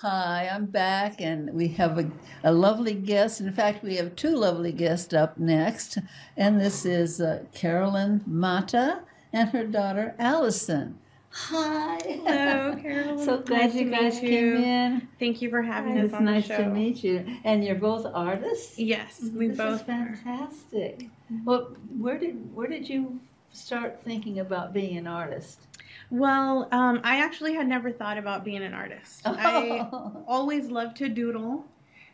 Hi, I'm back, and we have a lovely guest. In fact, we have two lovely guests up next, and this is Karolynn Mata and her daughter Alisynn. Hi. Hello, Carolyn. So glad Nice you to guys meet came you. in. Thank you for having us It's on the nice show. to meet you. And you're both artists? Yes, we This both is fantastic. Well, where did you start thinking about being an artist? Well, I actually had never thought about being an artist. I always loved to doodle,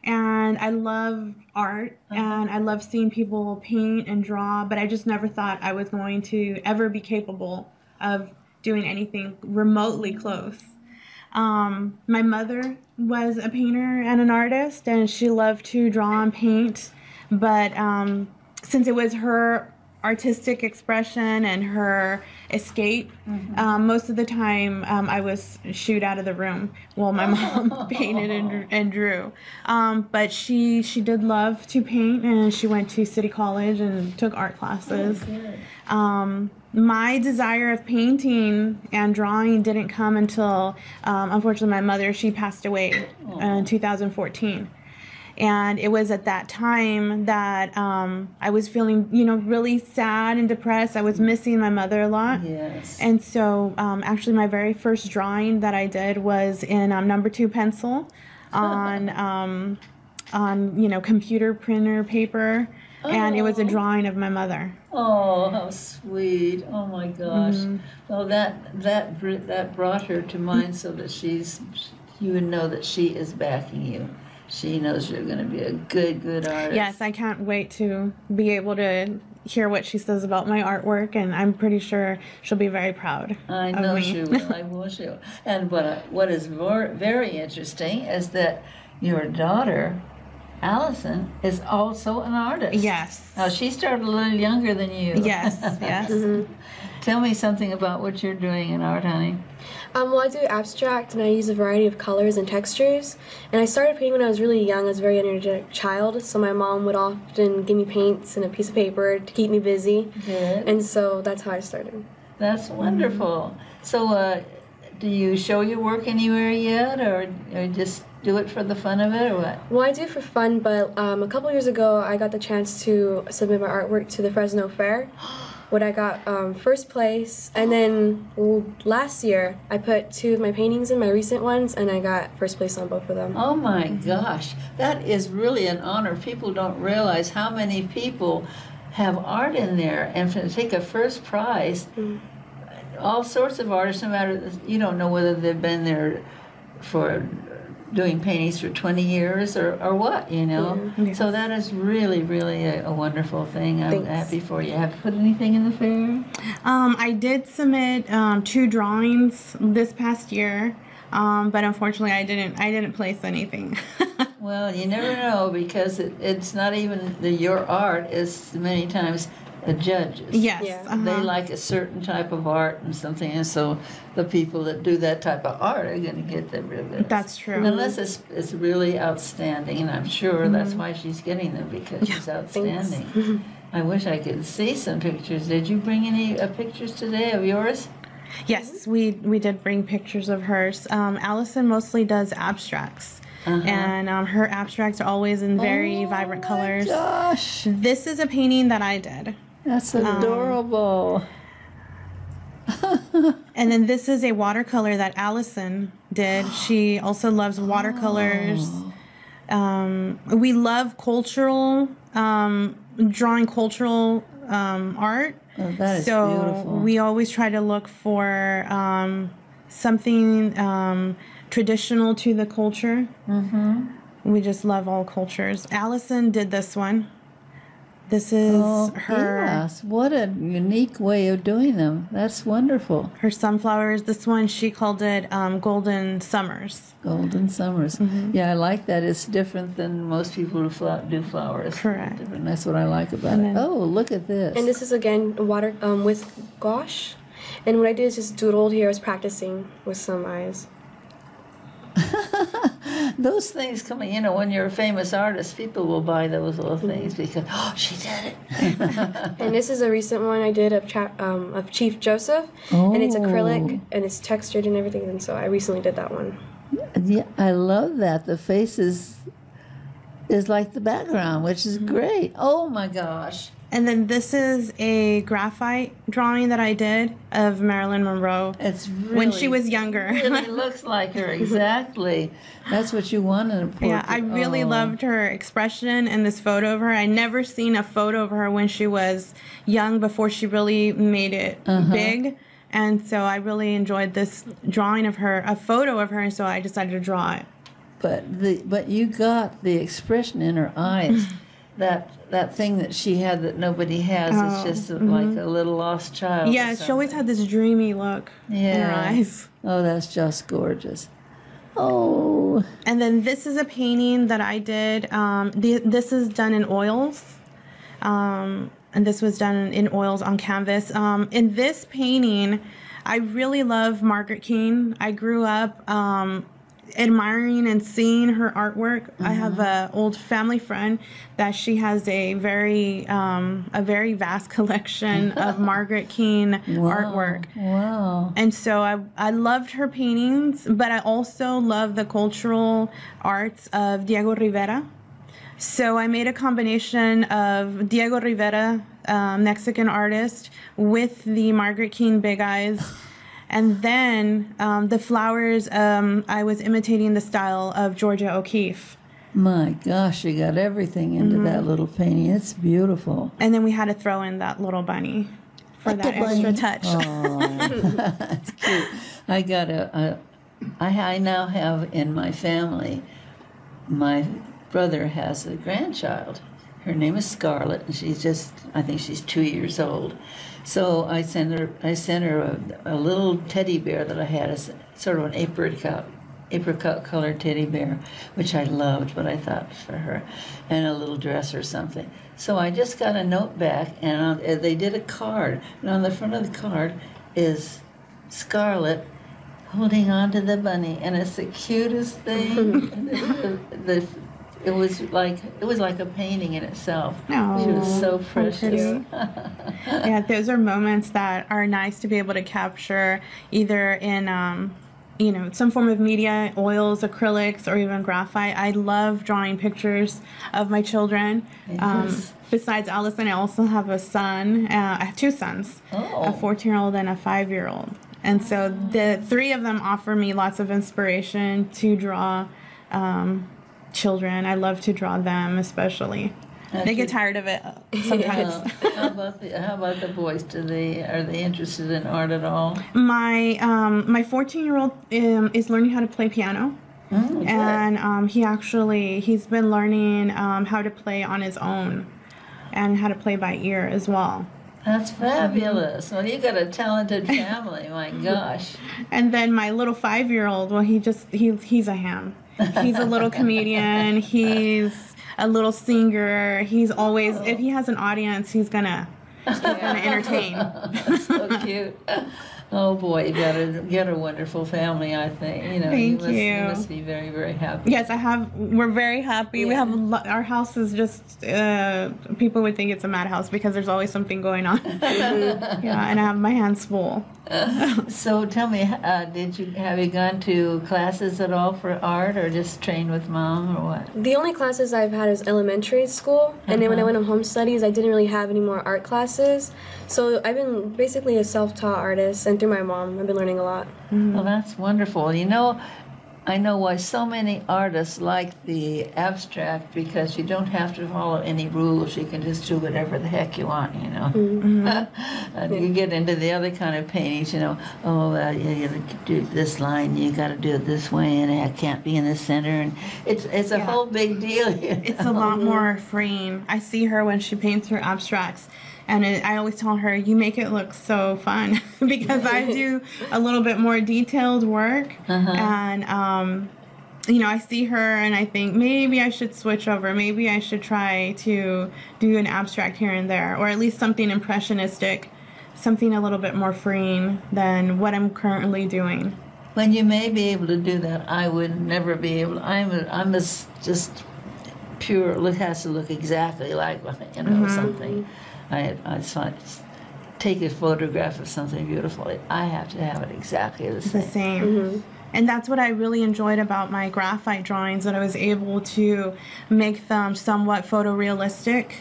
and I love art, and I love seeing people paint and draw, but I just never thought I was going to ever be capable of doing anything remotely close. My mother was a painter and an artist, and she loved to draw and paint, but since it was her artistic expression and her escape, most of the time I was shooed out of the room while my mom painted and drew. But she did love to paint, and she went to City College and took art classes. My desire of painting and drawing didn't come until, unfortunately, my mother, she passed away in 2014. And it was at that time that I was feeling, really sad and depressed. I was missing my mother a lot. Yes. And so actually my very first drawing that I did was in number 2 pencil on computer printer paper. And it was a drawing of my mother. Oh, how sweet! Oh my gosh! Well, that brought her to mind, so that you would know that she is backing you. She knows you're going to be a good artist. Yes, I can't wait to be able to hear what she says about my artwork, and I'm pretty sure she'll be very proud I of know me. she will. I will. She will. And what is very interesting is that your daughter, Alisynn, is also an artist. Yes. Now, she started a little younger than you. Yes, yes. Tell me something about what you're doing in art, honey. Well, I do abstract, and I use a variety of colors and textures. And I started painting when I was really young. I was a very energetic child, so my mom would often give me paints and a piece of paper to keep me busy. Good. And so that's how I started. That's wonderful. So, do you show your work anywhere yet, or just do it for the fun of it, or what? Well, I do it for fun, but a couple years ago, I got the chance to submit my artwork to the Fresno Fair, where I got first place. And then last year, I put 2 of my paintings in, my recent ones, and I got first place on both of them. Oh my gosh, that is really an honor. People don't realize how many people have art in there, and to take a first prize, all sorts of artists, no matter, you don't know whether they've been there for doing paintings for 20 years or what, So that is really, really a wonderful thing. I'm Thanks. happy for you. Have you put anything in the fair? I did submit 2 drawings this past year, but unfortunately I didn't place anything. Well, you never know, because it's not even your art, is many times the judges. Yes. Yeah. They like a certain type of art and something, and so the people that do that type of art are going to get the real good. That's true. Unless it's really outstanding, and I'm sure that's why she's getting them, because she's outstanding. I wish I could see some pictures. Did you bring any pictures today of yours? Yes, we did bring pictures of hers. Alisynn mostly does abstracts. And her abstracts are always in very vibrant colors. Gosh, This is a painting that I did. that's adorable. And then this is a watercolor that Alisynn did. She also loves watercolors. We love cultural, drawing cultural art. Oh, that is so beautiful. we always try to look for something traditional to the culture. We just love all cultures. Alisynn did this one. This is her Yes, what a unique way of doing them. That's wonderful. her sunflowers. This one she called it Golden Summers. Golden Summers. Yeah, I like that. It's different than most people who do flowers. Correct. Different. That's what I like about it. Oh, look at this. And this is, again, water with gouache. And what I did is just doodled here. I was practicing with some eyes. Those things come, when you're a famous artist, people will buy those little things because, she did it. And this is a recent one I did of Chief Joseph. And it's acrylic, and it's textured and everything. And so I recently did that one. Yeah, I love that. The face is like the background, which is great. Oh my gosh. And then this is a graphite drawing that I did of Marilyn Monroe It's really, when she was younger. really looks like her, exactly. That's what you want in a portrait. Yeah, I really loved her expression in this photo of her. I never seen a photo of her when she was young before she really made it big. And so I really enjoyed this drawing of her, a photo of her, and so I decided to draw it. But you got the expression in her eyes. That thing that she had that nobody has. It's just like a little lost child. Yeah, she always had this dreamy look in her eyes. Oh, that's just gorgeous. Oh. And then this is a painting that I did. This is done in oils. And this was done in oils on canvas. In this painting, I really love Margaret Keane. I grew up admiring and seeing her artwork. I have an old family friend that she has a very vast collection of Margaret Keane artwork. Wow. And so I loved her paintings, but I also love the cultural arts of Diego Rivera. So I made a combination of Diego Rivera, Mexican artist, with the Margaret Keane big eyes. And then the flowers, I was imitating the style of Georgia O'Keeffe. My gosh, you got everything into that little painting. It's beautiful. And then we had to throw in that little bunny for that extra touch. Oh, that's cute. I now have in my family, my brother has a grandchild. Her name is Scarlett, and I think she's 2 years old. So I sent her a little teddy bear that I had, as sort of an apricot colored teddy bear, which I loved, but I thought for her, and a little dress or something. So I just got a note back, and they did a card, and on the front of the card is Scarlett holding on to the bunny, and it's the cutest thing. It was like a painting in itself. Oh, she was so precious. Yeah, those are moments that are nice to be able to capture, either in some form of media, oils, acrylics, or even graphite. I love drawing pictures of my children. Yes. Besides Alisynn, I also have a son. I have two sons, a 14-year-old and a 5-year-old. And so the three of them offer me lots of inspiration to draw children. I love to draw them, especially. They get tired of it sometimes. Yeah. How about the boys? Are they interested in art at all? My 14-year-old is learning how to play piano. And he's been learning how to play on his own and how to play by ear as well. That's fabulous. Well, you got a talented family. My gosh. And then my little 5-year-old, well, he's a ham. He's a little comedian. He's a little singer. He's always, if he has an audience, he's gonna entertain. That's so cute. Oh boy, you got a wonderful family. I think Thank you. You must be very, very happy. Yes, we're very happy. Yeah. We have our house is just people would think it's a madhouse because there's always something going on. Yeah, and I have my hands full. So tell me, have you gone to classes at all for art, or just trained with mom, or what? The only classes I've had is elementary school, and then when I went on home studies, I didn't really have any more art classes. So I've been basically a self-taught artist, and through my mom, I've been learning a lot. Well, that's wonderful. I know why so many artists like the abstract, because you don't have to follow any rules. You can just do whatever the heck you want, You get into the other kind of paintings, you got to do this line, you got to do it this way, and it can't be in the center, and it's a whole big deal. It's a lot more freeing. I see her when she paints her abstracts. And I always tell her, you make it look so fun, because I do a little bit more detailed work. And, I see her and I think maybe I should switch over. Maybe I should try to do an abstract here and there, or at least something impressionistic, something a little bit more freeing than what I'm currently doing. When you may be able to do that, I would never be able. I'm just pure. It has to look exactly like something. I take a photograph of something beautiful. I have to have it exactly the same. The same. And that's what I really enjoyed about my graphite drawings, that I was able to make them somewhat photorealistic.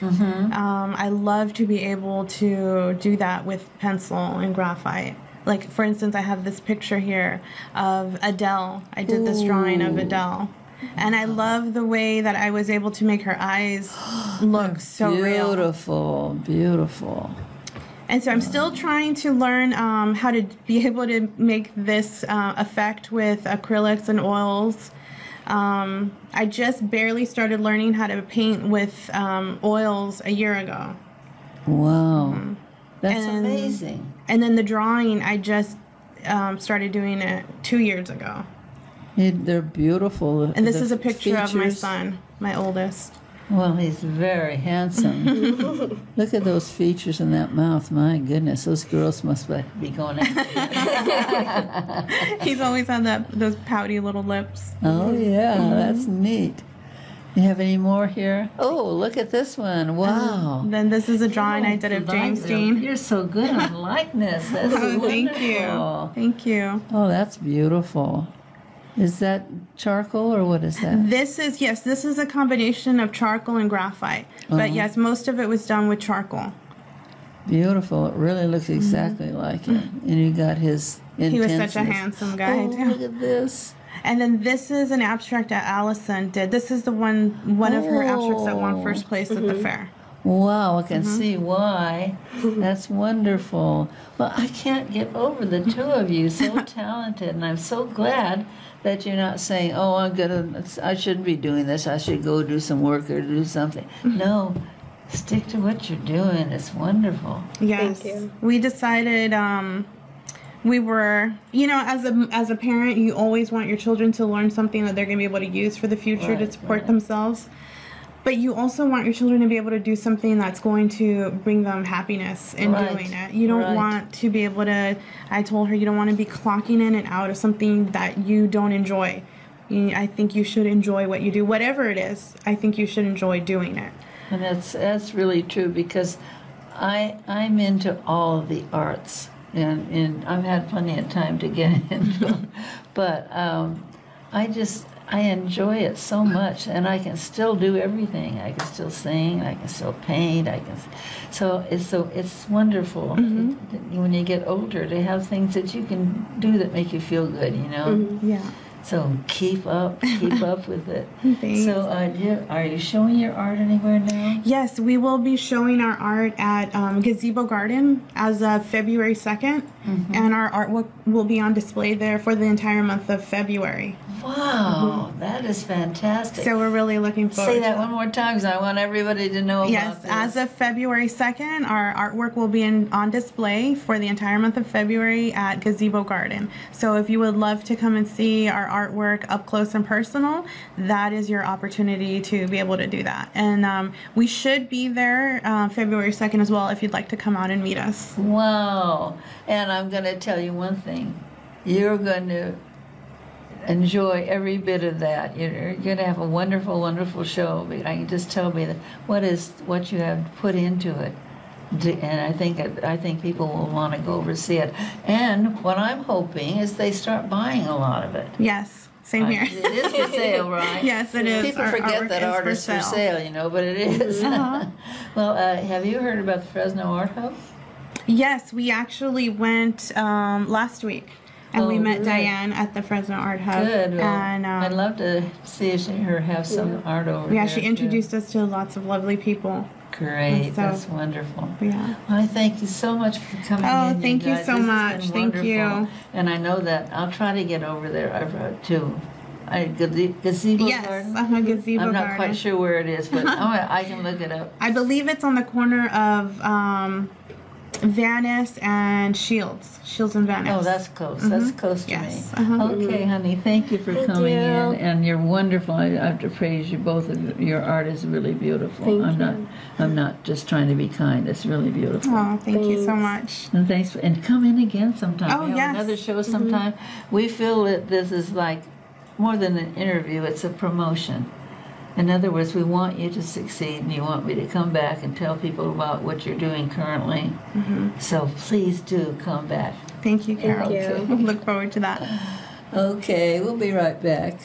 I love to be able to do that with pencil and graphite. Like, for instance, I have this picture here of Adele. I did this drawing of Adele. And I love the way that I was able to make her eyes look so real. Beautiful, beautiful. And so I'm still trying to learn how to be able to make this effect with acrylics and oils. I just barely started learning how to paint with oils a year ago. Wow. That's amazing. And then the drawing, I just started doing it 2 years ago. They're beautiful. And this is a picture of my son, my oldest. Well, he's very handsome. Look at those features in that mouth. My goodness, those girls must be going after him. He's always had those pouty little lips. Oh, yeah, that's neat. You have any more here? Oh, look at this one. Wow. Then this is a drawing I did of James Dean. You're so good on likeness. That's wonderful. Thank you. Thank you. Oh, that's beautiful. Is that charcoal or what is that? This is a combination of charcoal and graphite. But yes, most of it was done with charcoal. Beautiful. It really looks exactly like it. And you got his intensity. He was such a handsome guy. Oh, look at this. And then this is an abstract that Alisynn did. This is the one of her abstracts that won first place at the fair. Wow, I can see why. That's wonderful. Well, I can't get over the two of you, so talented, and I'm so glad that you're not saying, "Oh, I shouldn't be doing this. I should go do some work or do something." No, stick to what you're doing. It's wonderful. Yes. Thank you. We decided we were, as a parent, you always want your children to learn something that they're going to be able to use for the future to support themselves. But you also want your children to be able to do something that's going to bring them happiness in doing it. You don't want to be able to, I told her, you don't want to be clocking in and out of something that you don't enjoy. I think you should enjoy what you do. Whatever it is, I think you should enjoy doing it. And that's really true, because I'm into all of the arts. And I've had plenty of time to get into them. But I enjoy it so much, and I can still do everything. I can still sing, I can still paint, so it's wonderful when you get older to have things that you can do that make you feel good, Yeah. So keep up with it. Thanks. So are you showing your art anywhere now? Yes, we will be showing our art at Gazebo Garden as of February 2nd, and our artwork will be on display there for the entire month of February. Wow, that is fantastic. So we're really looking forward Say to that one more time, because I want everybody to know about this. As of February 2nd, our artwork will be on display for the entire month of February at Gazebo Garden. So if you would love to come and see our artwork up close and personal, that is your opportunity to be able to do that. And we should be there February 2nd as well if you'd like to come out and meet us. Wow. And I'm going to tell you one thing. You're going to enjoy every bit of that. You're going to have a wonderful, wonderful show. I can just tell me that what you have put into it. And I think people will want to go over and see it. And what I'm hoping is they start buying a lot of it. Yes, same here. It is for sale, right? Yes, it is. People forget that art is for sale, but it is. Well, have you heard about the Fresno Art Hub? Yes, we actually went last week. And we met Diane at the Fresno Art Hub. Good. Well, and I'd love to see her have some art over there. Yeah, she introduced us to lots of lovely people. Great. That's wonderful. Yeah. Well, I thank you so much for coming in. Oh, thank you so much. Thank you. And I know that I'll try to get over there too. Gazebo Garden? Gazebo Garden. I'm not quite sure where it is, but I can look it up. I believe it's on the corner of Venice and Shields and Venice. Oh, that's close. That's close to me. Okay, honey, thank you for coming in, and you're wonderful. I have to praise you both. Your art is really beautiful. I'm not just trying to be kind. It's really beautiful. Oh, thank you so much. And thanks, and come in again sometime. Oh, we have another show sometime. We feel that this is like more than an interview. It's a promotion. In other words, we want you to succeed, and you want me to come back and tell people about what you're doing currently. So please do come back. Thank you, Carol. Thank you. Look forward to that. Okay, we'll be right back.